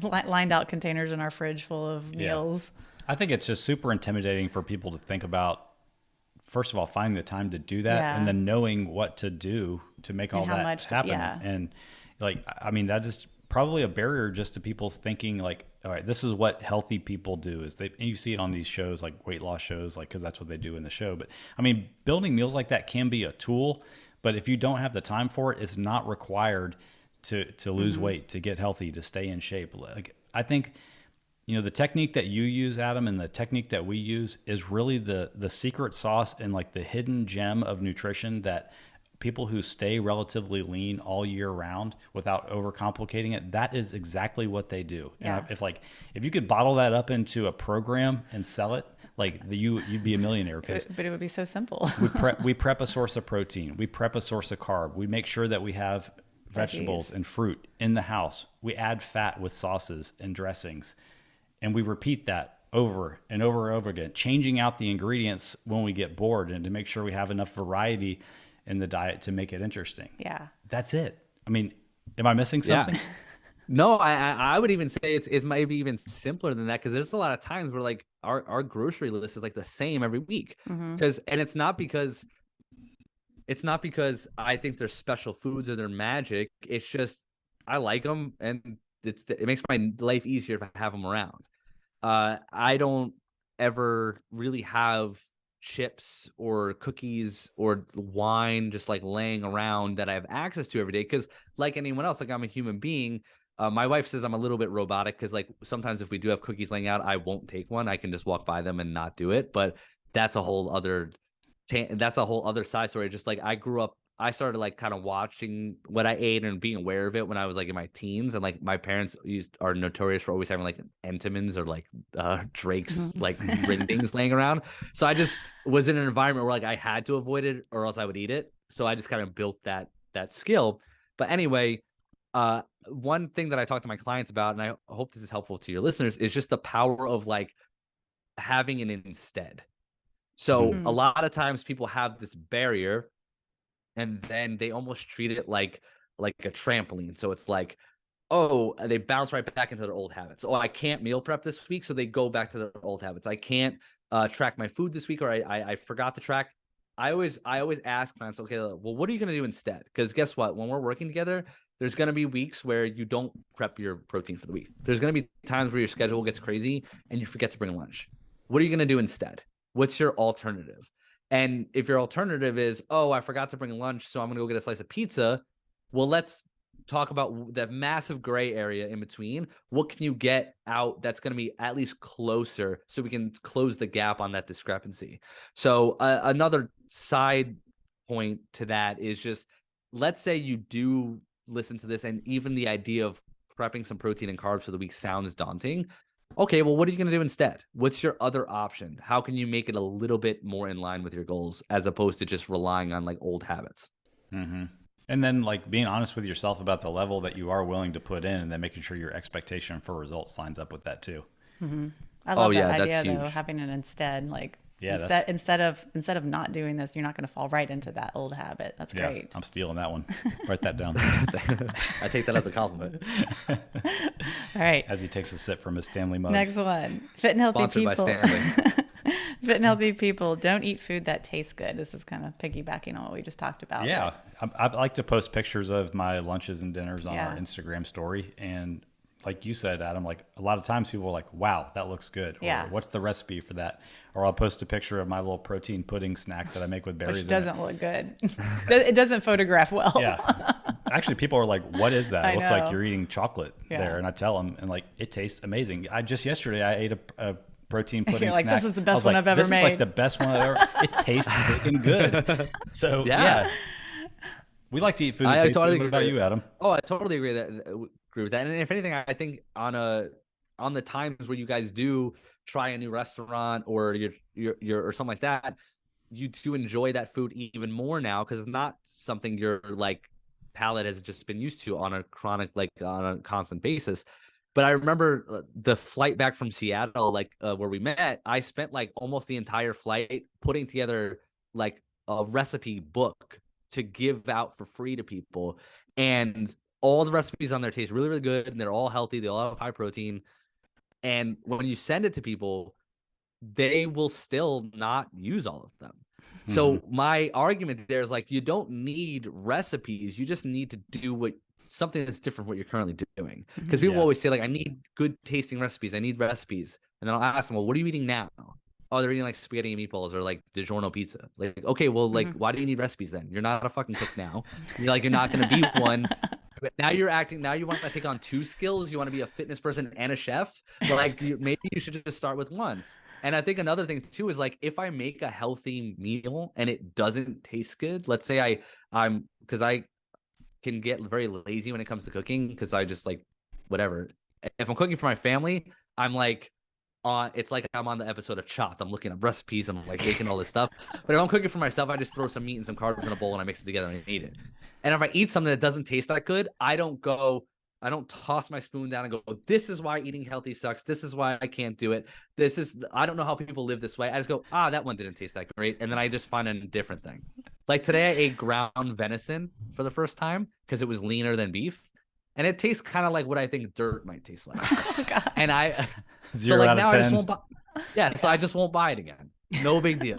C: lined out containers in our fridge full of meals.
A: I think it's just super intimidating for people to think about, first of all, finding the time to do that and then knowing what to do to make all that happen. And like, I mean, that is probably a barrier just to people's thinking like, all right, this is what healthy people do is and you see it on these shows, like weight loss shows, like, cause that's what they do in the show. But I mean, building meals like that can be a tool, but if you don't have the time for it, it's not required to lose weight, to get healthy, to stay in shape. Like, I think, the technique that you use, Adam, and the technique that we use is really the secret sauce and like the hidden gem of nutrition that people who stay relatively lean all year round without overcomplicating it, that is exactly what they do.
C: Yeah.
A: And if you could bottle that up into a program and sell it, like you'd be a millionaire.
C: But it would be so simple.
A: we prep a source of protein. We prep a source of carb. We make sure that we have vegetables and fruit in the house. We add fat with sauces and dressings. And we repeat that over and over and over again, changing out the ingredients when we get bored and to make sure we have enough variety in the diet to make it interesting.
C: Yeah.
A: That's it. I mean, am I missing something?
B: No, I would even say it might be even simpler than that, because there's a lot of times where like our grocery list is like the same every week.
C: Mm-hmm.
B: Because and it's not because I think they're special foods or they're magic. It's just I like them, and it makes my life easier if I have them around. I don't ever really have chips or cookies or wine just like laying around that I have access to every day, because like anyone else, like I'm a human being. My wife says I'm a little bit robotic, because like sometimes if we do have cookies laying out, I won't take one. I can just walk by them and not do it. But that's a whole other that's a whole other side story. Just like I started like kind of watching what I ate and being aware of it when I was like in my teens, and like my parents are notorious for always having like Entenmann's or like Drake's like Rindings laying around. So I just was in an environment where like I had to avoid it or else I would eat it. So I just kind of built that skill. But anyway, one thing that I talk to my clients about, and I hope this is helpful to your listeners, is just the power of like having an instead. So a lot of times people have this barrier, and then they almost treat it like a trampoline. So it's like, oh, they bounce right back into their old habits. Oh, I can't meal prep this week, so they go back to their old habits. I can't track my food this week, or I forgot to track. I always ask clients, okay, well, what are you going to do instead? Because guess what? When we're working together, there's going to be weeks where you don't prep your protein for the week. There's going to be times where your schedule gets crazy and you forget to bring lunch. What are you going to do instead? What's your alternative? And if your alternative is, oh, I forgot to bring lunch, so I'm going to go get a slice of pizza. Well, let's talk about that massive gray area in between. What can you get out that's going to be at least closer so we can close the gap on that discrepancy? So another side point to that is just, let's say you do listen to this and even the idea of prepping some protein and carbs for the week sounds daunting. Okay, well, what are you going to do instead? What's your other option? How can you make it a little bit more in line with your goals as opposed to just relying on like old habits?
A: Mm-hmm. And then like being honest with yourself about the level that you are willing to put in, and then making sure your expectation for results lines up with that too.
C: I love that
B: that's
C: idea
B: huge.
C: though, having it instead, like
A: Yeah,
C: instead of not doing this, you're not going to fall right into that old habit. That's
A: Yeah,
C: great.
A: I'm stealing that one. Write that down.
B: I take that as a compliment.
C: All right.
A: As he takes a sip from his Stanley mug.
C: Next one. Fit and healthy
B: Sponsored by
C: people.
B: Stanley.
C: Fit and healthy people don't eat food that tastes good. This is kind of piggybacking on what we just talked about.
A: Yeah, I like to post pictures of my lunches and dinners on
C: Yeah.
A: our Instagram story, and like you said, Adam, like a lot of times people are like, "Wow, that looks good," or
C: Yeah.
A: "What's the recipe for that?" Or I'll post a picture of my little protein pudding snack that I make with berries.
C: Which doesn't look good. It doesn't photograph well.
A: Yeah, actually, people are like, "What is that?"
C: I
A: It looks
C: know.
A: like you're eating chocolate
C: Yeah.
A: there, and I tell them, and like, it tastes amazing. Yesterday I ate a protein pudding
C: You're like,
A: snack.
C: "This is the
A: I
C: best
A: was
C: one
A: like,
C: I've ever
A: This is like
C: made."
A: the best one I've ever. It tastes freaking good. So yeah. We like to eat food that
B: I
A: tastes
B: totally
A: good. What about
B: agree.
A: you, Adam?
B: Oh, I totally agree with that. And if anything, I think on the times where you guys do try a new restaurant or you're or something like that, you do enjoy that food even more now, because it's not something your like palate has just been used to on a on a constant basis. But I remember the flight back from Seattle, like where we met. I spent like almost the entire flight putting together like a recipe book to give out for free to people, and all the recipes on there taste really, really good, and they're all healthy. They all have high protein. And when you send it to people, they will still not use all of them. So my argument there is like, you don't need recipes. You just need to do something that's different from what you're currently doing. Because people
A: Yeah.
B: always say like, I need good tasting recipes. I need recipes. And then I'll ask them, well, what are you eating now? Oh, they're eating like spaghetti and meatballs or like DiGiorno pizza. Like, okay, well, like, why do you need recipes then? You're not a fucking cook now. You're not going to be one. But now you want to take on two skills. You want to be a fitness person and a chef. But like, maybe you should just start with one. And I think another thing too is like, if I make a healthy meal and it doesn't taste good, let's say because I can get very lazy when it comes to cooking, because I just like whatever. If I'm cooking for my family, I'm like, it's like I'm on the episode of Chopped. I'm looking up recipes and I'm like making all this stuff. But if I'm cooking for myself, I just throw some meat and some carbs in a bowl and I mix it together and I eat it. And if I eat something that doesn't taste that good, I don't toss my spoon down and go, this is why eating healthy sucks. This is why I can't do it. I don't know how people live this way. I just go, that one didn't taste that great. And then I just find a different thing. Like today I ate ground venison for the first time because it was leaner than beef. and it tastes kind of like what I think dirt might taste like.
C: Oh God.
B: And I
A: 0
B: so like
A: out of
B: now
A: 10.
B: I just won't buy. Yeah, so I just won't buy it again. No big deal.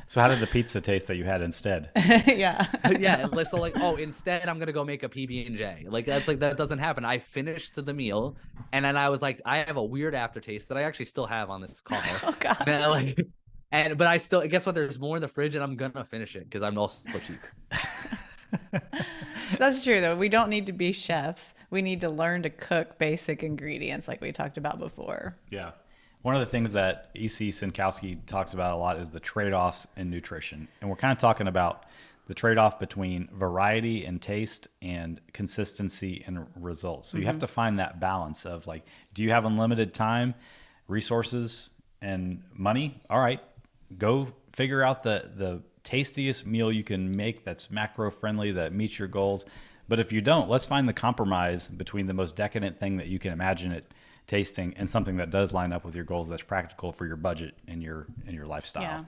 A: So how did the pizza taste that you had instead?
C: Yeah.
B: Yeah, so like, oh, instead I'm gonna go make a PB&J. Like that's like that doesn't happen. I finished the meal, and then I was like, I have a weird aftertaste that I actually still have on this call.
C: Oh God.
B: And I, like, but I still guess what? There's more in the fridge, and I'm gonna finish it because I'm also cheap.
C: That's true, though. We don't need to be chefs. We need to learn to cook basic ingredients like we talked about before.
A: Yeah. One of the things that E.C. Sinkowski talks about a lot is the trade-offs in nutrition. And we're kind of talking about the trade-off between variety and taste and consistency and results. So you have to find that balance of like, do you have unlimited time, resources, and money? All right, go figure out the tastiest meal you can make that's macro friendly, that meets your goals. But if you don't, let's find the compromise between the most decadent thing that you can imagine it tasting and something that does line up with your goals, that's practical for your budget and your lifestyle.
C: Yeah.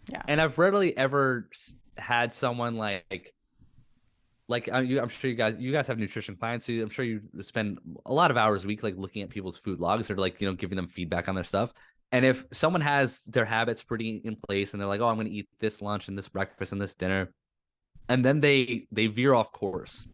C: Yeah.
B: And I've rarely ever had someone I'm sure you guys have nutrition clients, so I'm sure you spend a lot of hours a week like looking at people's food logs or like giving them feedback on their stuff. And if someone has their habits pretty in place and they're like, oh, I'm going to eat this lunch and this breakfast and this dinner, and then they veer off course,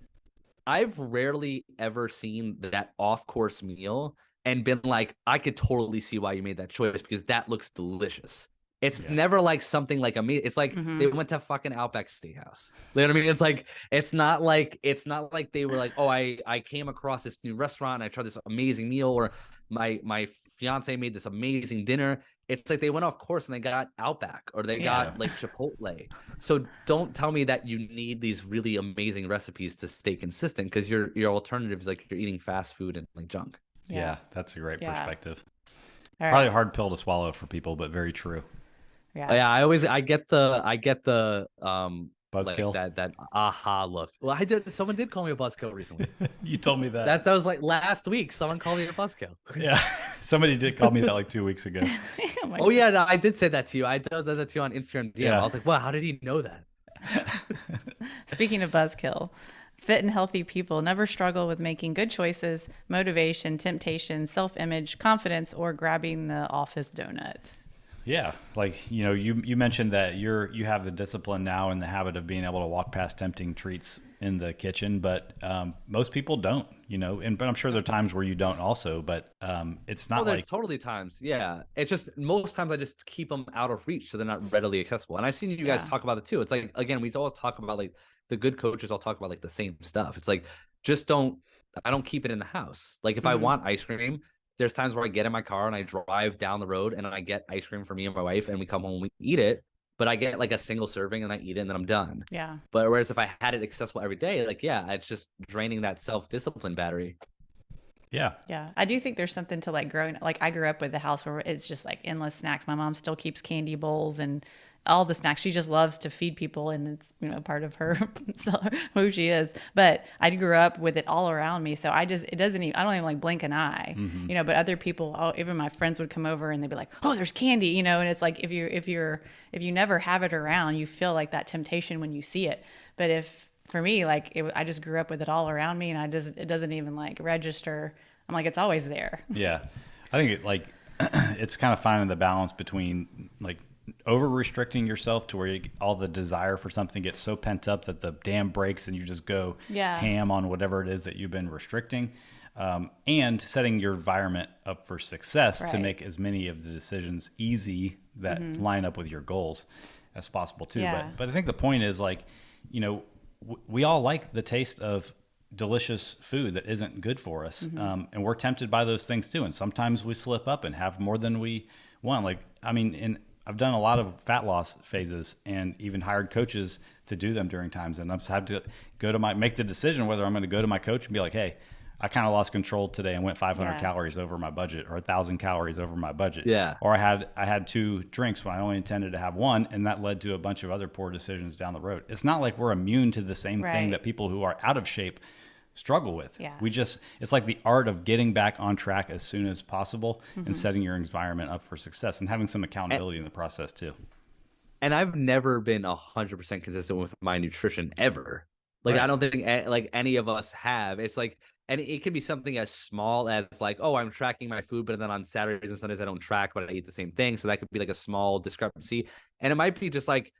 B: I've rarely ever seen that off course meal and been like, I could totally see why you made that choice because that looks delicious. It's never like something like amazing. It's like they went to fucking Outback Steakhouse. You know what I mean? It's like it's not like they were like, oh, I came across this new restaurant and I tried this amazing meal, or my fiance made this amazing dinner. It's like they went off course and they got Outback or they got like Chipotle. So don't tell me that you need these really amazing recipes to stay consistent, because your alternative is like you're eating fast food and like junk.
A: Yeah, that's a great perspective.
C: All
A: Probably
C: right.
A: a hard pill to swallow for people, but very true.
C: Yeah.
B: Yeah, I get the
A: Buzzkill.
B: like that aha look. Well, someone did call me a buzzkill recently.
A: You told me that.
B: That was like last week. Someone called me a buzzkill.
A: Yeah. Somebody did call me that like 2 weeks ago.
C: Oh my
B: Oh yeah, no, I did say that to you. I did that to you on Instagram DM.
A: Yeah.
B: I was like, wow, how did he know that?
C: Speaking of buzzkill, fit and healthy people never struggle with making good choices, motivation, temptation, self-image, confidence, or grabbing the office donut.
A: Yeah, like you mentioned that you have the discipline now and the habit of being able to walk past tempting treats in the kitchen, but most people don't. But I'm sure there are times where you don't also. But it's not
B: there's
A: like
B: totally times. Yeah, it's just most times I just keep them out of reach so they're not readily accessible. And I've seen you guys talk about it too. It's like, again, we always talk about like the good coaches all talk about like the same stuff. It's like I don't keep it in the house. Like if I want ice cream, there's times where I get in my car and I drive down the road and I get ice cream for me and my wife and we come home and we eat it, but I get like a single serving and I eat it and then I'm done.
C: Yeah.
B: But whereas if I had it accessible every day, like, yeah, it's just draining that self-discipline battery.
A: yeah.
C: Yeah. I do think there's something to like growing. Like I grew up with a house where it's just like endless snacks. My mom still keeps candy bowls and all the snacks. She just loves to feed people, and it's part of her who she is. But I grew up with it all around me, so I don't even like blink an eye, But other people, even my friends would come over and they'd be like, "Oh, there's candy," And it's like if you never have it around, you feel like that temptation when you see it. But for me, I just grew up with it all around me, and it doesn't even like register. I'm like, it's always there.
A: Yeah, I think it's kind of finding the balance between like over restricting yourself to where all the desire for something gets so pent up that the dam breaks and you just go ham on whatever it is that you've been restricting, and setting your environment up for success to make as many of the decisions easy that line up with your goals as possible too.
C: Yeah.
A: But I think the point is we all like the taste of delicious food that isn't good for us. And we're tempted by those things too. And sometimes we slip up and have more than we want. I've done a lot of fat loss phases and even hired coaches to do them during times. And I've had to make the decision whether I'm going to go to my coach and be like, hey, I kind of lost control today and went 500 calories over my budget, or 1,000 calories over my budget.
B: Yeah.
A: Or I had 2 drinks when I only intended to have 1, and that led to a bunch of other poor decisions down the road. It's not like we're immune to the same thing that people who are out of shape struggle with.
C: Yeah.
A: It's like the art of getting back on track as soon as possible and setting your environment up for success and having some accountability in the process too.
B: And I've never been 100% consistent with my nutrition ever. Like,
A: Right.
B: I don't think like any of us have. It's like, and it can be something as small as like, oh, I'm tracking my food, but then on Saturdays and Sundays I don't track, but I eat the same thing. So that could be like a small discrepancy. And it might be just like,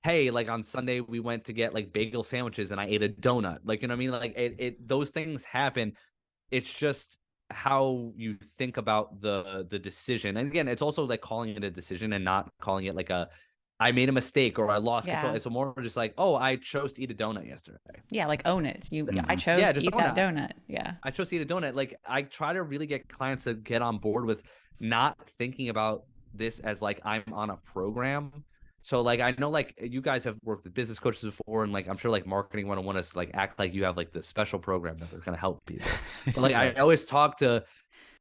B: hey, like on Sunday we went to get like bagel sandwiches and I ate a donut. Like, you know what I mean? Like it those things happen. It's just how you think about the decision. And again, it's also like calling it a decision and not calling it like a I made a mistake or I lost control.
C: Yeah.
B: It's more just like, oh, I chose to eat a donut yesterday.
C: Yeah, like own it. I
A: Mhm.
C: chose
B: Yeah,
C: to
B: just
C: eat
B: own
C: that
B: it.
C: donut. Yeah.
B: I chose to eat a donut. Like, I try to really get clients to get on board with not thinking about this as like I'm on a program. So like I know like you guys have worked with business coaches before, and like I'm sure like marketing 101 is like act like you have like the special program that's gonna help people. But like I always talk to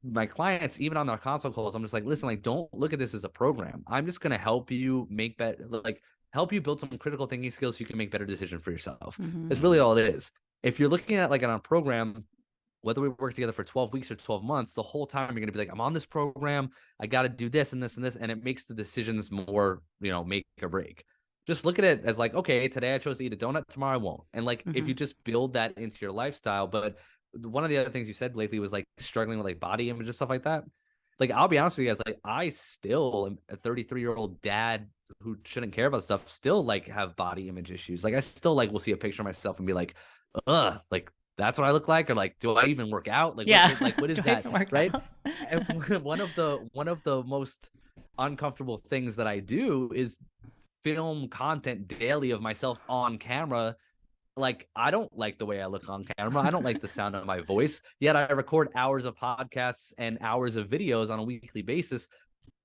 B: my clients, even on their consult calls, I'm just like, listen, like don't look at this as a program. I'm just gonna help you make better, like help you build some critical thinking skills so you can make better decisions for yourself.
C: Mhm.
B: That's really all it is. If you're looking at like on a program, whether we work together for 12 weeks or 12 months, the whole time you're going to be like, I'm on this program. I got to do this and this and this. And it makes the decisions more, you know, make or break. Just look at it as like, okay, today I chose to eat a donut. Tomorrow I won't. And like, if you just build that into your lifestyle, but one of the other things you said lately was like struggling with like body image and stuff like that. Like, I'll be honest with you guys, like I still am a 33-year-old dad who shouldn't care about stuff, still like have body image issues. Like I still like will see a picture of myself and be like, ugh, like that's what I look like, or like, do I even work out? Like,
C: Yeah.
B: what is
C: Do I
B: that,
C: even work
B: right?
C: out?
B: And one of the most uncomfortable things that I do is film content daily of myself on camera. Like, I don't like the way I look on camera. I don't like the sound of my voice. Yet I record hours of podcasts and hours of videos on a weekly basis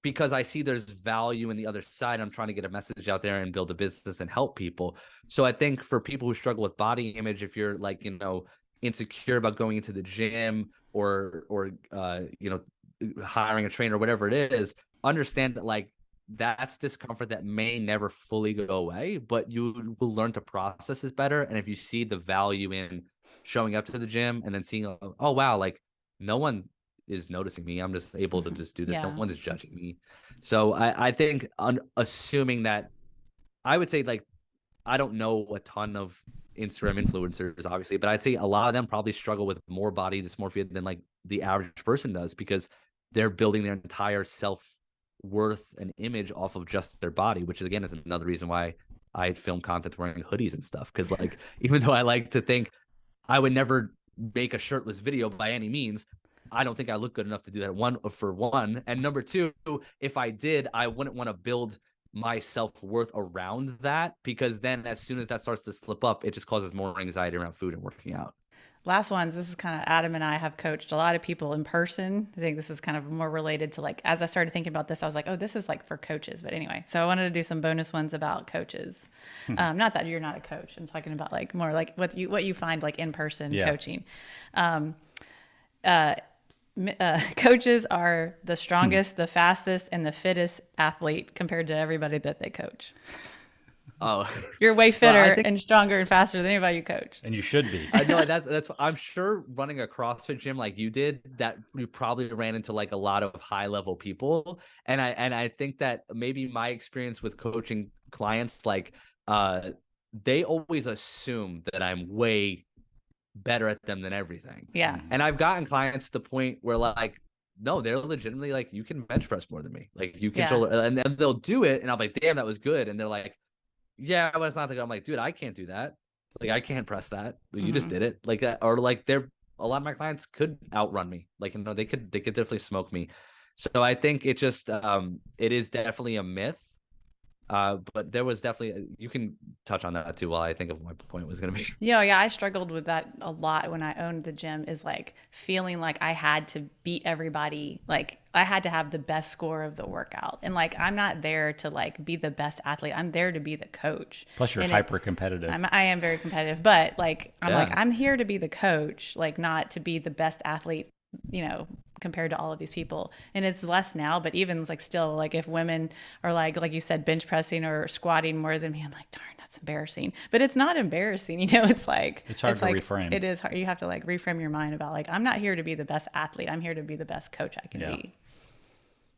B: because I see there's value in the other side. I'm trying to get a message out there and build a business and help people. So I think for people who struggle with body image, if you're like, you know, insecure about going into the gym or you know, hiring a trainer, whatever it is, understand that like that's discomfort that may never fully go away, but you will learn to process this better. And if you see the value in showing up to the gym and then seeing, oh wow, like no one is noticing me, I'm just able to just do this. No
C: Yeah.
B: one's judging me. So I think assuming that, I would say like I don't know a ton of Instagram influencers, obviously, but I'd say a lot of them probably struggle with more body dysmorphia than like the average person does because they're building their entire self-worth and image off of just their body, which is again is another reason why I film content wearing hoodies and stuff. Because like even though I like to think I would never make a shirtless video by any means, I don't think I look good enough to do that, for one. And number two, if I did, I wouldn't want to build my self-worth around that, because then as soon as that starts to slip up, it just causes more anxiety around food and working out.
C: Last ones, this is kind of Adam and I have coached a lot of people in person. I think this is kind of more related to like, as I started thinking about this, I was like, oh, this is like for coaches. But anyway, so I wanted to do some bonus ones about coaches. Not that you're not a coach. I'm talking about like more like what you find like in person coaching. Coaches are the strongest, the fastest, and the fittest athlete compared to everybody that they coach.
B: Oh,
C: You're way fitter
B: I think-
C: and stronger and faster than anybody you coach.
A: And you should be.
B: I know that's. I'm sure running a CrossFit gym like you did, that you probably ran into like a lot of high level people, and I think that maybe my experience with coaching clients, like, they always assume that I'm way better at them than everything.
C: Yeah.
B: And I've gotten clients to the point where like, no, they're legitimately like, you can bench press more than me. Like you control it, and then they'll do it, and I'm like, damn, that was good. And they're like, yeah, but it's not that good. I'm like, dude, I can't do that. Like I can't press that. You just did it like that. Or like a lot of my clients could outrun me. Like, you know, they could definitely smoke me. So I think it just it is definitely a myth. But there was definitely, you can touch on that too while I think of what my point was going to be.
C: Yeah, I struggled with that a lot when I owned the gym, is like feeling like I had to beat everybody. Like I had to have the best score of the workout. And like, I'm not there to like be the best athlete. I'm there to be the coach.
A: Plus, you're
C: And
A: hyper competitive.
C: I am very competitive, but like, I'm
B: Yeah.
C: like, I'm here to be the coach, like not to be the best athlete, you know, compared to all of these people. And it's less now, but even like still, like if women are like you said, bench pressing or squatting more than me, I'm like, darn, that's embarrassing. But it's not embarrassing. You know, it's like,
A: It's hard to
C: like,
A: reframe.
C: It is hard. You have to like reframe your mind about like, I'm not here to be the best athlete. I'm here to be the best coach I can
A: Yeah.
C: be.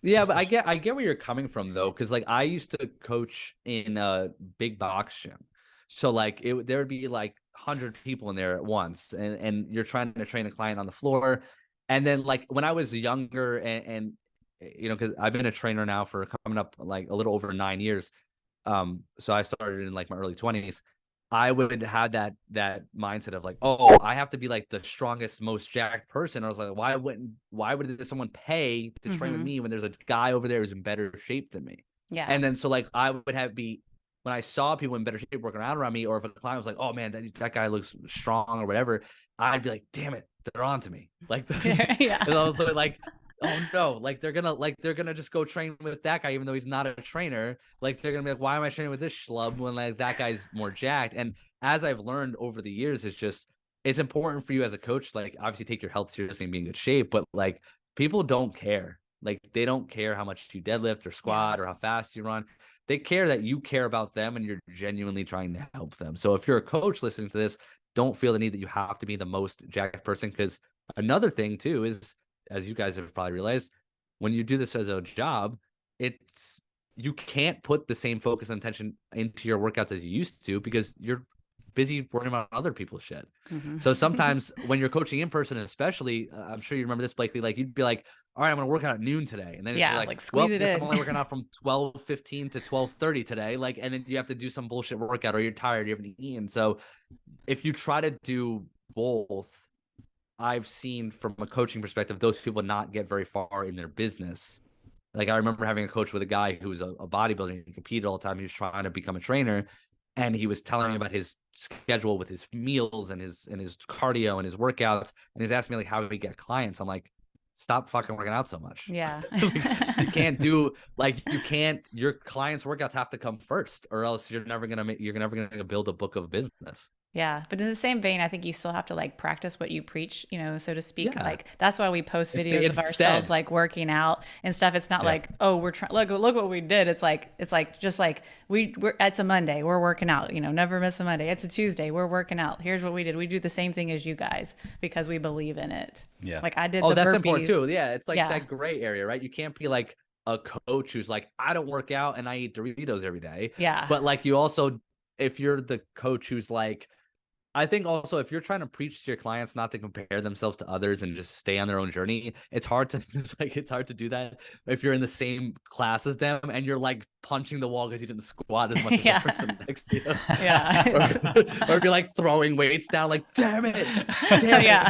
B: Yeah, but I get where you're coming from though, because like I used to coach in a big box gym. So like there would be like 100 people in there at once, and you're trying to train a client on the floor. And then like when I was younger and you know, because I've been a trainer now for coming up like a little over 9 years. So I started in like my early 20s. I would have that mindset of like, oh, I have to be like the strongest, most jacked person. I was like, why would someone pay to train with me when there's a guy over there who's in better shape than me?
C: Yeah.
B: And then so like I would when I saw people in better shape working out around me, or if a client was like, oh man, that guy looks strong or whatever, I'd be like, damn it, they're on to me. Like,
C: yeah.
B: And I was like, oh no, like they're gonna just go train with that guy, even though he's not a trainer. Like they're gonna be like, why am I training with this schlub when like that guy's more jacked? And as I've learned over the years, it's important for you as a coach, like obviously take your health seriously and be in good shape, but like people don't care. Like they don't care how much you deadlift or squat or how fast you run. They care that you care about them and you're genuinely trying to help them. So if you're a coach listening to this, don't feel the need that you have to be the most jacked person. Because another thing too is, as you guys have probably realized, when you do this as a job, you can't put the same focus and attention into your workouts as you used to because you're busy worrying about other people's shit. So sometimes when you're coaching in person, especially, I'm sure you remember this, Blakely, like you'd be like, all right, I'm going to work out at noon today. And then you're like
C: squeeze it in.
B: I'm only working out from 12:15 to 12:30 today. Like, and then you have to do some bullshit workout or you're tired, you haven't eaten. So if you try to do both, I've seen from a coaching perspective, those people not get very far in their business. Like I remember having a coach with a guy who was a bodybuilder and competed all the time. He was trying to become a trainer. And he was telling me about his schedule with his meals and his cardio and his workouts. And he was asking me like, how do we get clients? I'm like, stop fucking working out so much.
C: Yeah.
B: You can't your clients' workouts have to come first, or else you're never gonna build a book of business.
C: Yeah. But in the same vein, I think you still have to like practice what you preach, you know, so to speak.
B: Yeah.
C: Like that's why we post videos of ourselves like working out and stuff. It's not like, oh, we're trying, look what we did. It's like just like it's a Monday, we're working out, you know, never miss a Monday. It's a Tuesday, we're working out. Here's what we did. We do the same thing as you guys because we believe in it.
A: Yeah.
C: Like I did.
B: Oh,
C: the
B: that's
C: burpees.
B: important too. Yeah. It's like that gray area, right? You can't be like a coach who's like, I don't work out and I eat Doritos every day.
C: Yeah.
B: But like you also, if you're the coach who's like, I think also if you're trying to preach to your clients not to compare themselves to others and just stay on their own journey, it's hard to do that if you're in the same class as them and you're like punching the wall because you didn't squat as much as the person next to you.
C: Yeah.
B: or if you're like throwing weights down, like damn it.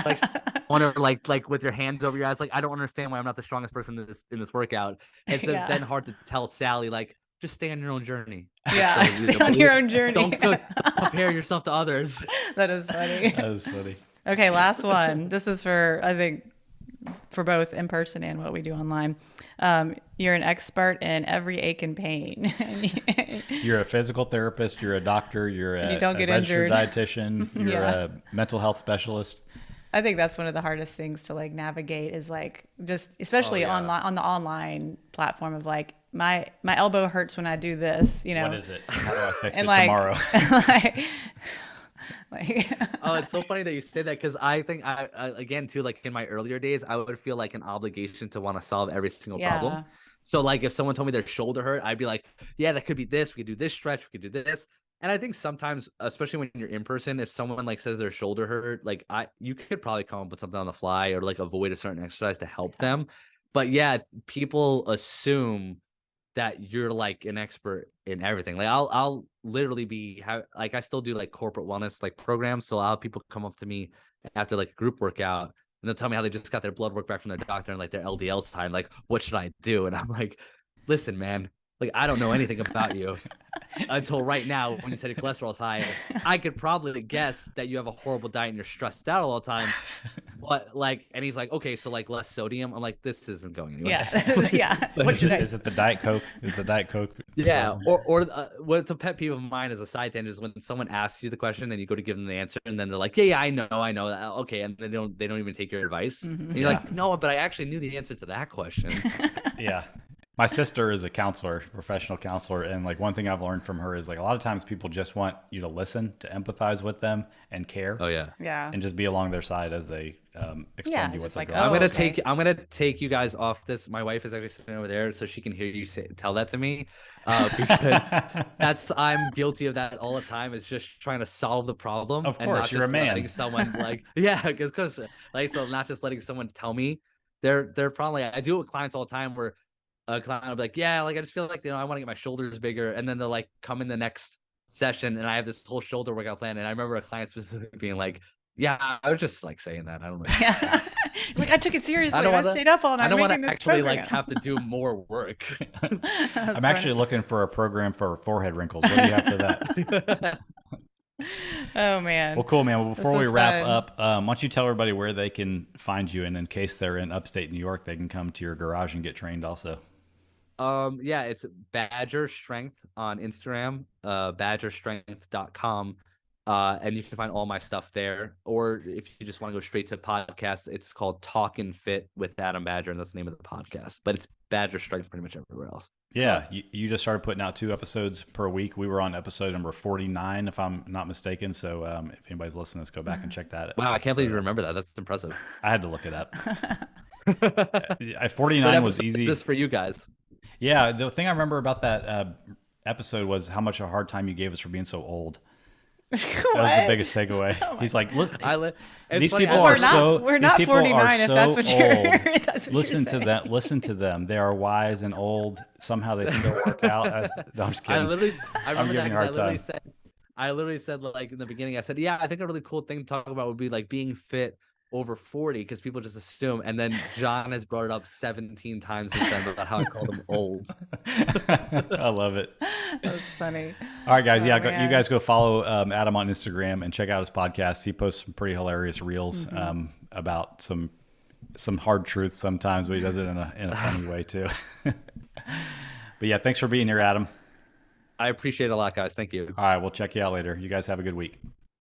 B: Like or like with your hands over your eyes, like I don't understand why I'm not the strongest person in this workout. It's then hard to tell Sally like, just stay on your own journey.
C: Yeah, stay on your own journey.
B: Don't compare yourself to others.
C: That is funny.
A: That is funny.
C: Okay, last one. This is for, I think, for both in person and what we do online. You're an expert in every ache and pain.
A: You're a physical therapist. You're a doctor. You're a registered dietitian. You're a mental health specialist.
C: I think that's one of the hardest things to like navigate is like just especially online on the online platform of like my elbow hurts when I do this, you know.
A: What is it? How do I fix it
C: tomorrow?
B: Oh, it's so funny that you say that because I think I again too, like in my earlier days, I would feel like an obligation to want to solve every single problem. So like if someone told me their shoulder hurt, I'd be like, yeah, that could be this. We could do this stretch. We could do this. And I think sometimes, especially when you're in person, if someone like says their shoulder hurt, like you could probably come up with something on the fly or like avoid a certain exercise to help them. But yeah, people assume that you're like an expert in everything. Like I'll literally like I still do like corporate wellness like programs. So I'll have people come up to me after like a group workout and they'll tell me how they just got their blood work back from their doctor and like their LDL's high. Like, what should I do? And I'm like, listen, man. Like, I don't know anything about you until right now when you said your cholesterol's high. I could probably guess that you have a horrible diet and you're stressed out all the time. But like, and he's like, okay, so like less sodium. I'm like, this isn't going anywhere.
C: Yeah.
A: Is it the Diet Coke? Is the Diet Coke?
B: Yeah. Or what's a pet peeve of mine as a side tangent is when someone asks you the question, then you go to give them the answer, and then they're like, yeah, I know. Okay, and they don't even take your advice. And you're like, no, but I actually knew the answer to that question.
A: Yeah. My sister is a counselor, professional counselor, and like one thing I've learned from her is like a lot of times people just want you to listen, to empathize with them and care.
B: Oh yeah.
C: Yeah.
A: And just be along their side as they explain to you what
C: just
A: they're
C: like,
A: going
C: oh,
B: I'm gonna
C: okay.
B: take you guys off this. My wife is actually sitting over there, so she can hear you tell that to me, because I'm guilty of that all the time. It's just trying to solve the problem
A: Of
B: and
A: course,
B: not
A: you're a
B: just letting
A: man.
B: someone like yeah, because like so not just letting someone tell me. They're probably I do it with clients all the time where a client will be like, yeah, like I just feel like I want to get my shoulders bigger, and then they'll like come in the next session and I have this whole shoulder workout plan, and I remember a client specifically being like, yeah, I was just like saying that. I don't know.
C: Yeah. Like I took it seriously.
B: I don't
C: I
B: want
C: stayed up all
B: I
C: night
B: don't want
C: making
B: to
C: this
B: actually
C: program.
B: like have to do more work.
A: I'm actually looking for a program for forehead wrinkles. What do you have for that?
C: Oh man.
A: Well, cool, man. Well, before we
C: was
A: wrap
C: fun.
A: up, why don't you tell everybody where they can find you, and in case they're in upstate New York, they can come to your garage and get trained also.
B: Yeah, it's Badger Strength on Instagram, badgerstrength.com. And you can find all my stuff there. Or if you just want to go straight to podcast, it's called Talkin' Fit with Adam Badger, and that's the name of the podcast. But it's Badger Strength pretty much everywhere else.
A: Yeah, you just started putting out 2 episodes per week. We were on episode number 49, if I'm not mistaken. So if anybody's listening, let's go back and check that.
B: Wow, I can't believe you remember that. That's impressive.
A: I had to look it up.
B: What
A: 49 was
B: episode
A: easy.
B: is this for you guys?
A: Yeah, the thing I remember about that episode was how much a hard time you gave us for being so old. That was the biggest takeaway. He's like, listen, these people are so
C: we're not 49 if that's what you're that's what
A: listen
C: you're
A: to
C: saying.
A: them. Listen to them. They are wise and old. Somehow they still work out. No, I'm just kidding.
B: I remember that
A: giving you a
B: 'cause
A: hard
B: I literally said like in the beginning, I said, yeah, I think a really cool thing to talk about would be like being fit over 40, because people just assume. And then John has brought it up 17 times since then about how I called him old.
A: I love it.
C: That's funny.
A: All right, guys.
C: Oh,
A: Yeah,
C: man.
A: you guys go follow Adam on Instagram and check out his podcast. He posts some pretty hilarious reels about some hard truths sometimes, but he does it in a funny way too. But yeah, thanks for being here, Adam.
B: I appreciate it a lot, guys. Thank you.
A: All right, we'll check you out later. You guys have a good week.